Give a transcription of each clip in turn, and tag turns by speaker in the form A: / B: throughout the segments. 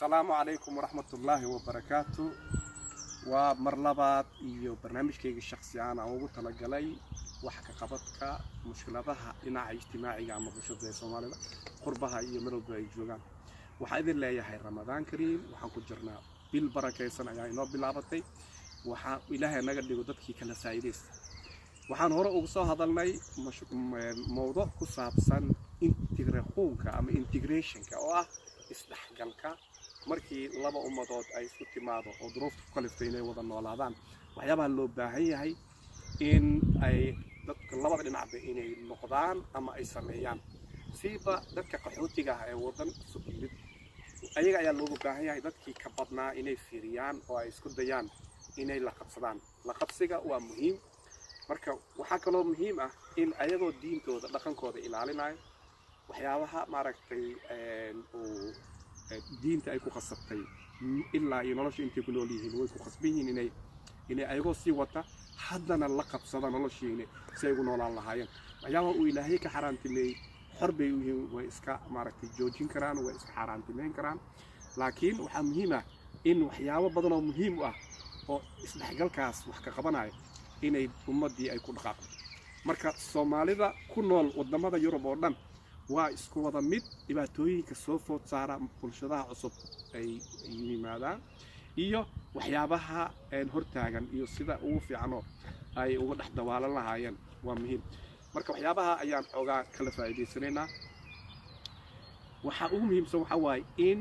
A: السلام عليكم ورحمة الله وبركاته. ومرلبات iyo barnaamijkayga shakhsi aan ugu talagalay waxa ka qabadka mushkiladaha dhinaca ijtimaaciga ama bulshada Soomaalida qurbaha iyo meelba ay joogaan. Waxa idin leeyahay Ramadaan Kariim, waxaan ku jirnaa bil barakeysan ayaa inoo bilaabatay. waxa Ilaahay naga dhigo dadkii kala saacideys. waxaan hore ugu soo hadalnay mowduuc ku saabsan integrationka ama integrationka oo ah isdhexgalka markii laba ummadood ay isku timaado oo duruufta ku kaliftay inay wada noolaadaan. waxyaabaha loo baahan yahay in ay dadka labada dhinacba inay noqdaan ama ay sameeyaan siiba dadka qaxootiga ah ee wadan cusub yimid. ayaga ayaa loogu baahan yahay dadkii ka badnaa inay fiiriyaan oo ay isku dayaan inay la qabsadaan. la qabsiga waa muhiim. marka waxaa kaloo muhiim ah in ayagoo diintooda dhaqankooda ilaalinayo waxyaabaha maaragtay diinta ay ku qasabtay ilaa iyo nolosha intay ku nool yihiin way ku qasban yihiin inay ayagoo sii wata haddana la qabsada noloshiina si ay ugu noolaan lahaayeen. waxyaabaha uu Ilaahay ka xaraantimeeyey xor bay u yihiin, way iska maaragtay joojin karaan, way iska xaraantimeyn karaan. laakiin waxaa muhiim ah in waxyaabo badan oo muhiim u ah oo isdhexgalkaas wax ka qabanayo inay ummadii ay ku dhaqaaqdo. marka Soomaalida ku nool wadamada Yurub oo dhan waa isku wada mid. dhibaatooyinka soo food saara bulshadaha cusub ay yimaadaan iyo waxyaabaha hortaagan iyo sida ugu fiican oo ay uga dhex dawaalan lahaayeen waa muhiim. marka waxyaabaha ayaan xoogaa kala faa'iideysanaynaa. waxa ugu muhiimsan waxa waaye in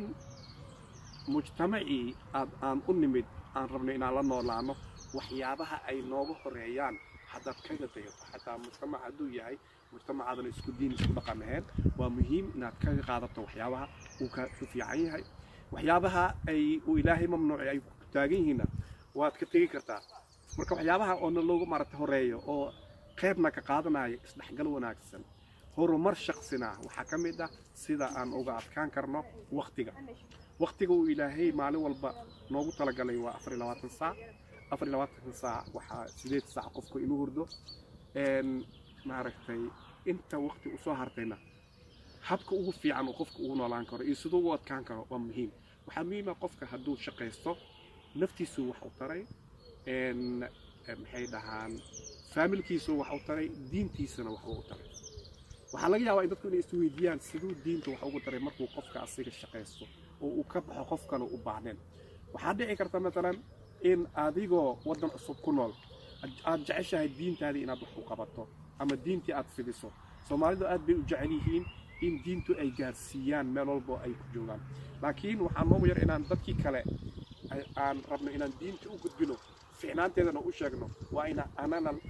A: mujtamacii aan u nimid aan rabno inaan la noolaano waxyaabaha ay nooga horeeyaan haddaad kaga dayato xataa mujtamac hadduu yahay mujtamacaadan isku diin isku dhaqan ahayn waa muhiim inaad kaga qaadato waxyaabaha uu ka fiican yahay. waxyaabaha uu Ilaahay mamnuucay ay ku taagan yihiin waad ka tegi kartaa. marka waxyaabaha oo loogu maartay horeeyo oo qaybna ka qaadanaya isdhexgal wanaagsan horumar shakhsina waxaa ka mid ah sida aan uga adkaan karno waqtiga uu Ilaahay maalin walba noogu talagalay waa 24 saac. 24 saac waxaa 8 saac qofku inuu hurdo maaragtay inta waqti u soo hartayna habka ugu fiican oo qofku ugu noolaan karo iyo sidoo uu adkaan karo waa muhiim. waxaa muhiim ah qofka hadduu shaqaysto naftiisu wax u taray maxay dhahaan familkiisu wax u taray diintiisana wax u taray. waxaa laga yaabaa in dadku inay isweydiiyaan siduu diinta wax ugu taray markuu qofka asiga shaqaysto oo uu ka baxo qofkana u baahneen. waxaa dhici karta مثلا in adigoo wadan cusub ku nool aad jeceshahay diintaadii inaad wax u qabato ama diintii aad fidiso. Soomaalidu aad bay u jecel yihiin in diintu ay gaarsiiyaan meel walba ay ku joogaan. laakiin waxaa noogu yar inaan dadkii kale aan rabno inaan diinta u gudbino fiicnaanteedana u sheegno waa in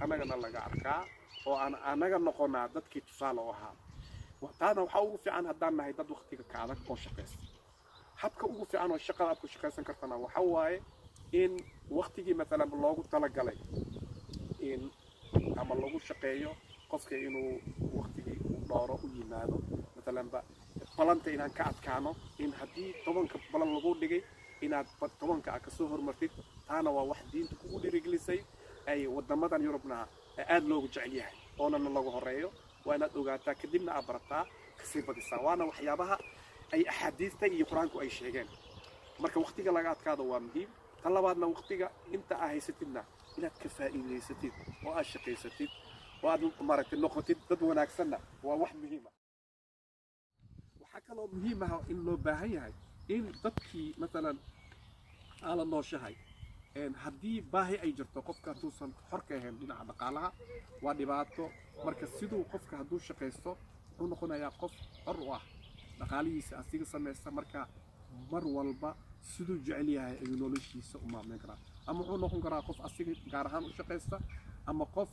A: anagana laga arkaa oo aan anaga noqonaa dadkii tusaale u ahaa. taana waxaa ugu fiican haddaan nahay dad waqtiga ka adag oo shaqaysta. habka ugu fiican oo shaqada aad ku shaqaysan kartana waxa waaye in waqtigii مثلا loogu talagalay in ama lagu shaqeeyo qofka inuu waqtigii u dhooro u yimaado. مثلا balanta inaan ka adkaano in haddii 10 balan lagu dhigay inaad 10 ka soo hormartid. taana waa wax diinta kugu dhiirigelisay ay wadamadan Yurubna aad loogu jecel yahay oona lagu horeeyo waa inaad ogaataa kadibna aad barataa kasii badisaa. waana waxyaabaha ay axaadiista iyo quraanku ay sheegeen. marka waqtiga laga adkaado waa muhiim. talabaadna waqtiga inta aad haysatidna inaad ka faa'iideysatid oo aad shaqaysatid oo aad maaragtay noqotid dad wanaagsanna waa wax muhiim ah. waxaa kaloo muhiim ah in loo baahan yahay in dadkii مثلا ala nooshahay haddii baahi ay jirto qofka tuusan xor ka ahayn dhinaca dhaqaalaha waa dhibaato. marka siduu qofka hadduu shaqaysto wuxuu noqonayaa qof xor u ah dhaqaalihiisa asiga samaysta. marka mar walba siduu jecel yahay ayuu noloshiisa u maamulin karaa. ama wuxuu noqon karaa qof asiga gaar ahaan u shaqaysta ama qof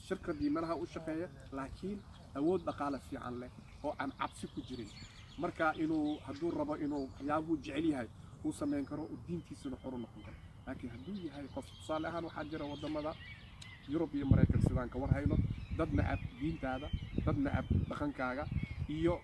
A: shirkadii meelaha u shaqeeya laakiin awood dhaqaale fiican leh oo aan cabsi ku jirin. marka inuu hadduu rabo inuu waxyaabuu jecel yahay uu sameyn karo oo diintiisana xor u noqon karo. laakiin hadduu yahay qof tusaale ahaan waxaa jira wadamada Yurub iyo Mareykan sidaan ka war hayno dad nacab diintaada, dad nacab dhaqankaaga iyo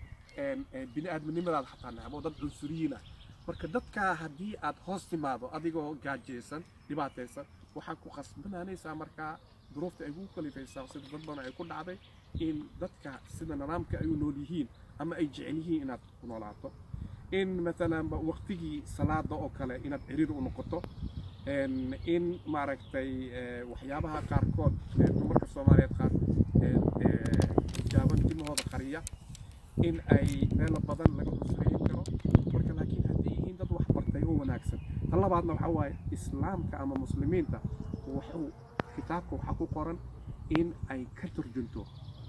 A: bini'aadminimadaada xataa nacab oo dad cunsuriyiin ah. marka dadka haddii aad hoos timaado adigoo gaajeysan dhibaataysan waxaa ku qasbanaanaysaa markaa duruufta ay ugu kalifaysaa sida dad badan ay ku dhacday in dadka sida nidaamka ay u nool yihiin ama ay jecel yihiin inaad ku noolaato in مثلا waqtigii salaada oo kale inaad xiriir u noqoto in maaragtay waxyaabaha qaarkood dumarka Soomaaliyeed qaar jaaban timahooda qariya in ay meel badan laga cusreeyin karo marka laakiin haddii yihiin dad wax bartay oo wanaagsan tan labaadna waxa waaye islaamka ama muslimiinta wuxuu kitaabka waxa ku qoran in ay ka turjunto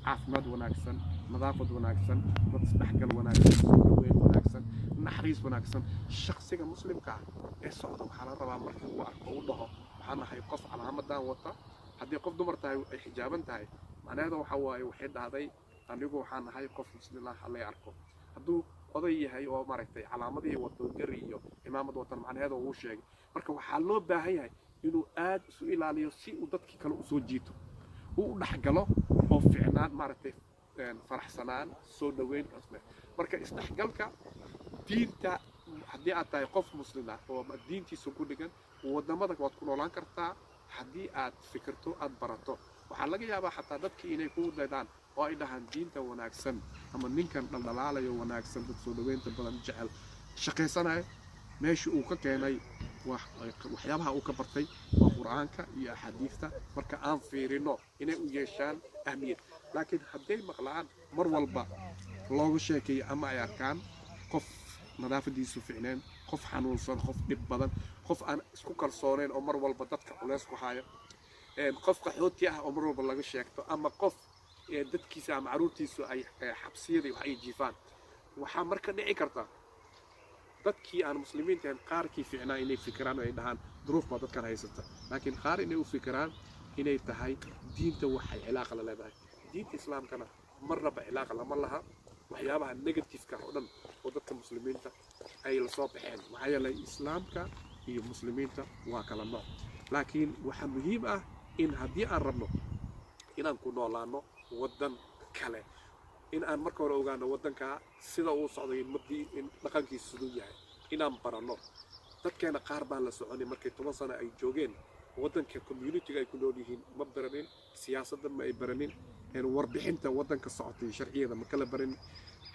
A: caafimaad wanaagsan nadaafad wanaagsan dad isdhexgal wanaagsan soo dhaweyn wanaagsan naxariis wanaagsan shakhsiga muslimka ah ee socda waxaa la rabaa markii uu arko uu dhaho waxaan ahay qof calaamadan wata haddii qof dumar tahay ay xijaaban tahay macnaheedu waxa waaye waxay dhahday anigu waxaan ahay qof muslim ah la arko hadduu oday yahay oo maaragtay calaamadii wato gari iyo imaamad watan macnaheedu uu sheegay marka waxaa loo baahan yahay inuu aad isu ilaaliyo si uu dadkii kale u soo jiito uu dhaxgalo oo fiicnaan maaragtay faraxsanaan soo dhaweyn asne marka isdhexgalka diinta haddii aad tahay qof muslim ah oo diintiisa ku dhigan wadamada waad ku noolaan kartaa haddii aad fikirto aad barato waxaa laga yaabaa xataa dadkii inay ku daydaan oo ay dhahaan diinta wanaagsan ama ninkan dhaldhalaalayo wanaagsan dad soo dhaweynta badan jecel shaqaysanayo meeshii uu ka keenay waxyaabaha uu ka bartay waa qur'aanka iyo axaadiista marka aan fiirino inay u yeeshaan ahmiyad laakiin hadday maqlaan mar walba looga sheekeeyo ama ay arkaan qof nadaafadiisu fiicneen qof xanuunsan qof dhib badan qof aan isku kalsooneyn oo mar walba dadka culeys ku haayo qof qaxooti ah oo mar walba laga sheegto ama qof dadkiisa ama caruurtiisu ay xabsiyada wax ay jiifaan waxaa marka dhici karta dadkii aan muslimiinta ahayn qaarkii fiicnaa inay fikiraan oo ay dhahaan duruuf baa dadkan haysata laakiin qaar inay u fikiraan inay tahay diinta waxay cilaaqa la leedahay diinta islaamkana marnaba cilaaqa lama laha waxyaabaha negatifeka oo dhan oo dadka muslimiinta ay la soo baxeen maxaa yeelay islaamka iyo muslimiinta waa kala nooc laakiin waxaa muhiim ah in haddii aan rabno inaan ku noolaano waddan kale in aan marka hore ogaano waddanka sida uu socday in dhaqankiisu siduu yahay inaan baranno dadkeena qaar baan la soconay markay 10 sano ay joogeen waddanka community-ga ay ku nool yihiin ma baranin siyaasadda ma ay baranin warbixinta waddanka socotay sharciyada ma kala baranin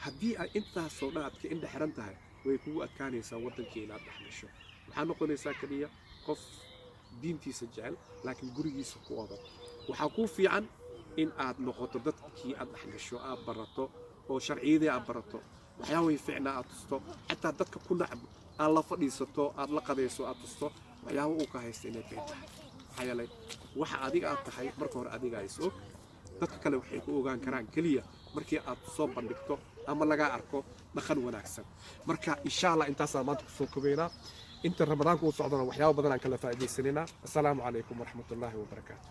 A: haddii ay intaasoo dhan aad ka indha xiran tahay way kugu adkaanaysaa waddankii inaad dhexgasho waxaa noqonaysaa kaliya qof diintiisa jecel laakiin gurigiisa ku odan waxaa kuu fiican in aad noqoto dadkii aad dhexgasho aad barato oo sharciyadii aad barato waxyaabay fiicnaa aad tusto xataa dadka ku nacab aad la fadhiisato aad la qadayso aad tusto waxyaabo uu ka haysta inay been tahay maxaa yeelay waxa adiga aad tahay marka hore adiga is og dadka kale waxay ku ogaan karaan kaliya markii aad soo bandhigto ama laga arko dhaqan wanaagsan marka insha Allah intaasaan maanta ku soo kobeynaa inta ramadaanku uu socdana waxyaabo badan aan kala faa'iideysanina assalaamu calaykum waraxmatullaahi wabarakaatuh